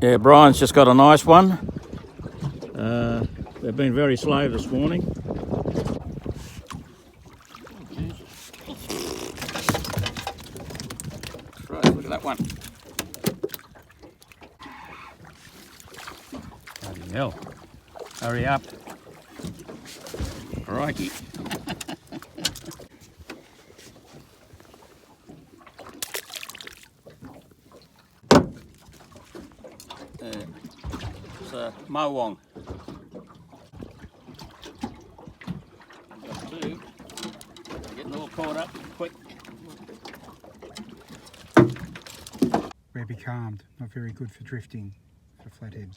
Yeah, Brian's just got a nice one. They've been very slow this morning. Right, look at that one. Bloody hell. Hurry up. Crikey. It's a 𝗙𝗶𝗀𝗵𝗶. Got two. Getting all caught up quick. Rare becalmed, not very good for drifting for flathead.